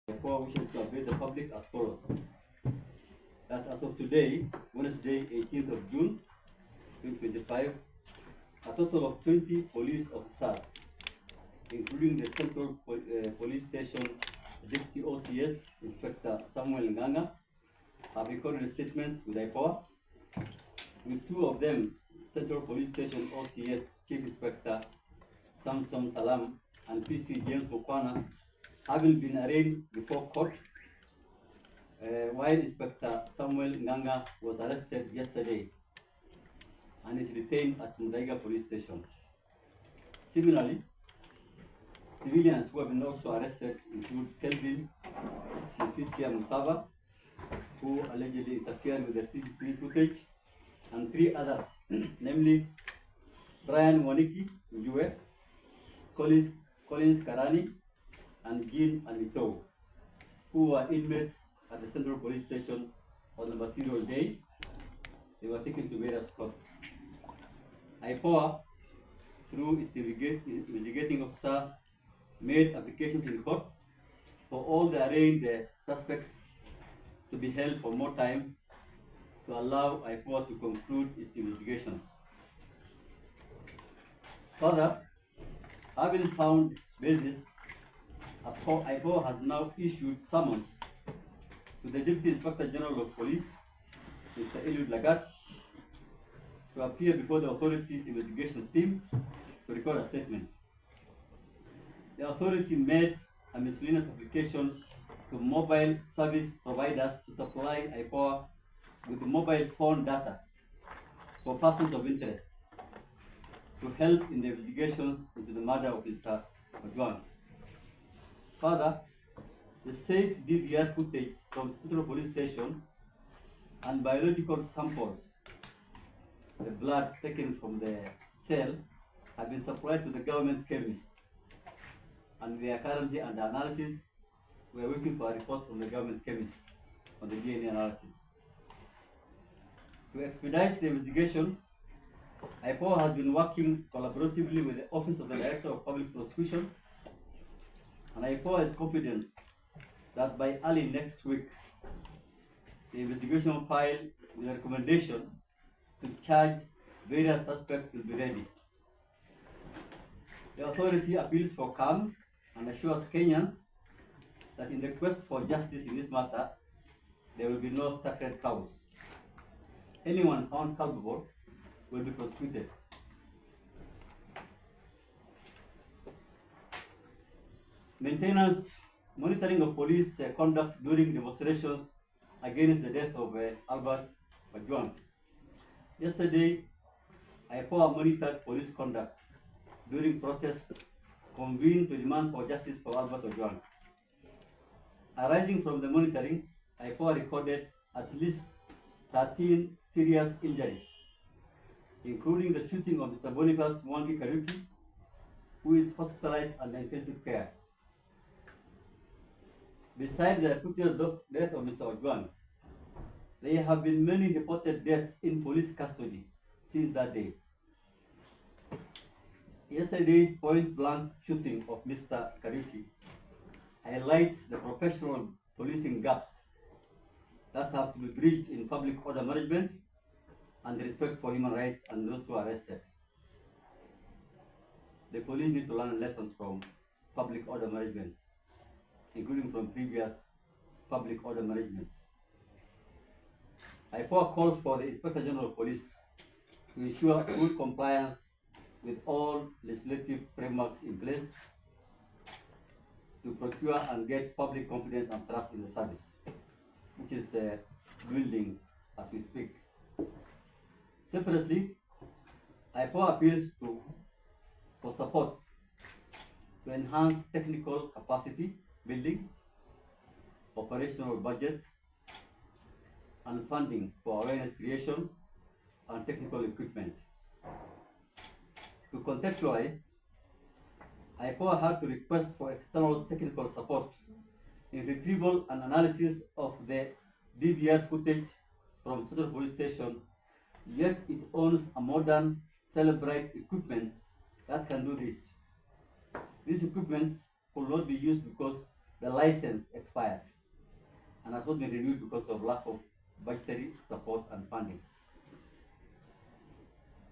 Ipoa wishes to update the public as follows. That as of today, Wednesday, 18th of June, 2025, a total of 20 police officers, including the Central Police Station Deputy OCS Inspector Samuel Nganga, have recorded statements with Ipoa, with two of them, Central Police Station OCS Chief Inspector Samson Salam and PC James Mukwana, having been arraigned before court, while Inspector Samuel Nganga was arrested yesterday and is detained at Mudaiga Police Station. Similarly, civilians who have been also arrested include Kelvin Leticia Mutava, who allegedly interfered with the CCTV footage, and three others, namely Brian Waniki Ujue, Collins Karani, and Jean Anito, who were inmates at the Central Police Station on the material day. They were taken to various courts. Ipoa, through its investigating officer, made applications in court for all the arraigned suspects to be held for more time to allow Ipoa to conclude its investigations. Further, having found basis, Ipoa has now issued summons to the Deputy Inspector General of Police, Mr. Lagat, to appear before the authority's investigation team to record a statement. The authority made a miscellaneous application to mobile service providers to supply Ipoa with mobile phone data for persons of interest to help in the investigations into the murder of Mr. Ojwang. Further, the seized DVR footage from Central Police Station and biological samples, the blood taken from the cell, have been supplied to the government chemist, and they are currently under analysis. We are waiting for a report from the government chemist on the DNA analysis. To expedite the investigation, Ipoa has been working collaboratively with the Office of the Director of Public Prosecution, and Ipoa is confident that by early next week, the investigation file with a recommendation to charge various suspects will be ready. The authority appeals for calm and assures Kenyans that in the quest for justice in this matter, there will be no sacred cows. Anyone found culpable will be prosecuted. Maintenance, monitoring of police conduct during demonstrations against the death of Albert Ojwang. Yesterday, Ipoa monitored police conduct during protests convened to demand for justice for Albert Ojwang. Arising from the monitoring, Ipoa recorded at least 13 serious injuries, including the shooting of Mr. Boniface Mwangi Kariuki, who is hospitalized under intensive care. Besides the unfortunate death of Mr. Ojwang, there have been many reported deaths in police custody since that day. Yesterday's point-blank shooting of Mr. Kariuki highlights the professional policing gaps that have to be bridged in public order management and respect for human rights and those who are arrested. The police need to learn lessons from public order management, including from previous public order managements. Ipoa calls for the Inspector General of Police to ensure full compliance with all legislative frameworks in place to procure and get public confidence and trust in the service, which is building as we speak. Separately, Ipoa appeals for support to enhance technical capacity building, operational budget, and funding for awareness creation and technical equipment. To contextualize, Ipoa had to request for external technical support in retrieval and analysis of the DVR footage from Central Police Station, yet it owns a modern Celebrite equipment that can do this. This equipment could not be used because the license expired and has not been renewed because of lack of budgetary support and funding.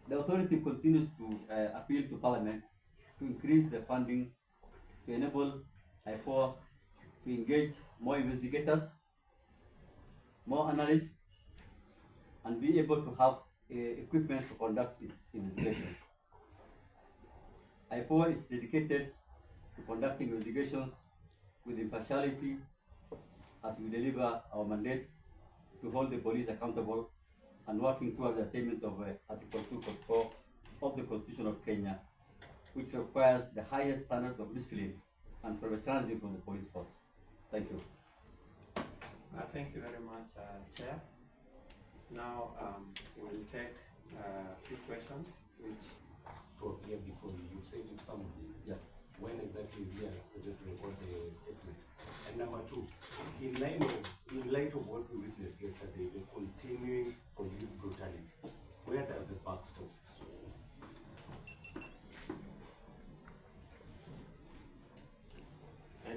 The authority continues to appeal to Parliament to increase the funding to enable Ipoa to engage more investigators, more analysts, and be able to have equipment to conduct its investigation. Ipoa is dedicated to conducting investigations with impartiality as we deliver our mandate to hold the police accountable and working towards the attainment of Article 2.4 of the Constitution of Kenya, which requires the highest standards of discipline and professionalism from the police force. Thank you. Thank you very much, Chair. Now we'll take a few questions, which here before you said if someone, yeah, when exactly is he expected to report the statement? And number two, in light of what we witnessed yesterday, the continuing police brutality, where does the buck stop?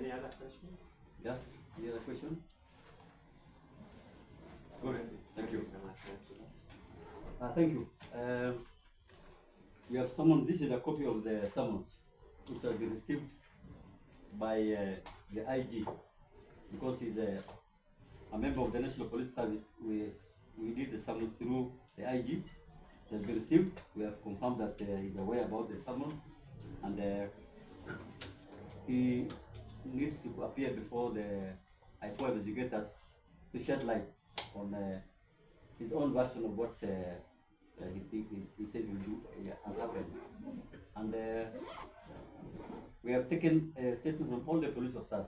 any other questions? Yeah, any other question? Good, thank you. Thank you. We have summoned, this is a copy of the summons which has been received by the IG, because he's a member of the National Police Service. We did the summons through the IG. It has been received. We have confirmed that he's aware about the summons, and he needs to appear before the Ipoa investigators to shed light on his own version of what he says will do has happened. And we have taken a statement from all the police officers,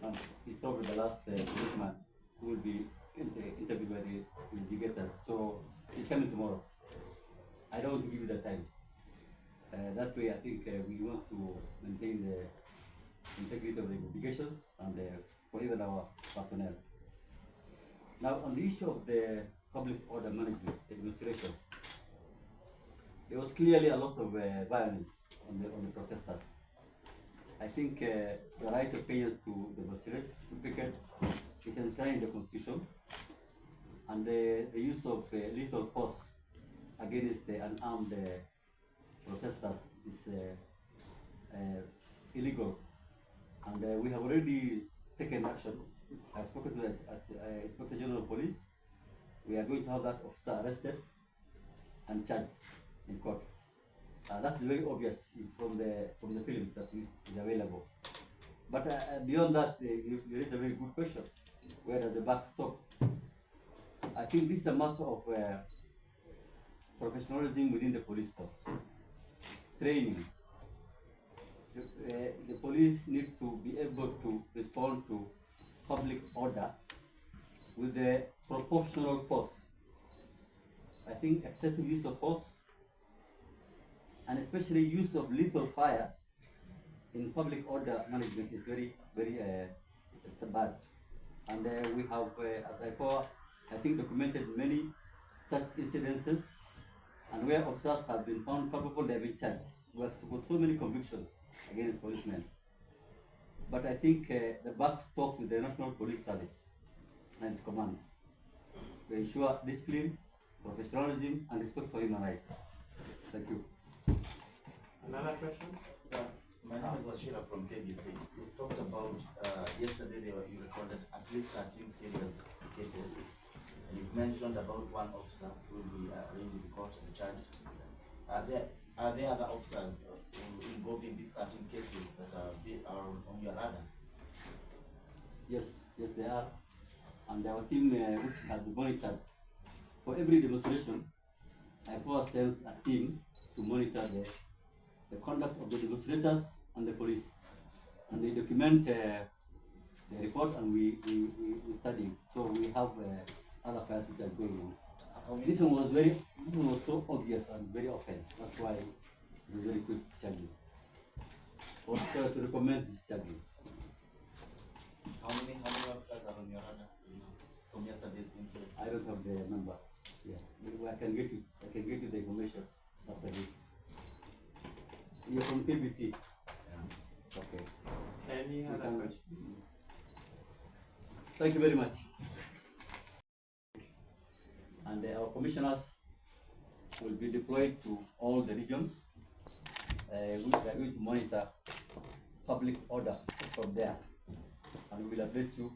and he's probably the last policeman who will be interviewed by the investigators. So he's coming tomorrow. I don't want to give you the time. That way, I think we want to maintain the integrity of the investigations and for even our personnel. Now, on the issue of the public order management administration, there was clearly a lot of violence on the protesters. I think the right of Kenyans to demonstrate, to picket, is enshrined in the Constitution, and the use of lethal force against the unarmed protesters is illegal, and we have already taken action. I've spoken to the Inspector General of Police. We are going to have that officer arrested and charged in court. That's very obvious from the films that is available. But beyond that, you raised a very good question. Where does the buck stop? I think this is a matter of professionalism within the police force. Training. The police need to be able to respond to public order with the proportional force. I think excessive use of force, and especially use of lethal fire in public order management, is very, very bad. And we have, as Ipoa, I think, documented many such incidences, and where officers have been found culpable, they have been charged. We have got so many convictions against policemen. But I think the buck stops with the National Police Service and its command to ensure discipline, professionalism, and respect for human rights. Thank you. Another question? My name is Washira from KBC. You talked about yesterday you recorded at least 13 serious cases. And you've mentioned about one officer who will be arraigned in court and charged. Are there other officers involved in these 13 cases that are on your radar? Yes, they are. And our team, which has been monitored for every demonstration, Ipoa sends a team to monitor the conduct of the demonstrators and the police. And they document the report, and we study. So we have other files which are going on. This one was so obvious and very often. That's why it was very quick charging. Also to recommend this charging. How many officers are on your radar from yesterday's incident? I don't have the number. Yeah, I can get you the information after this. You're from KBC. Yeah. Okay. Any other question? Thank you very much. And our commissioners will be deployed to all the regions. We are going to monitor public order from there, and we will update you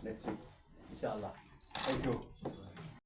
next week, inshallah. Thank you.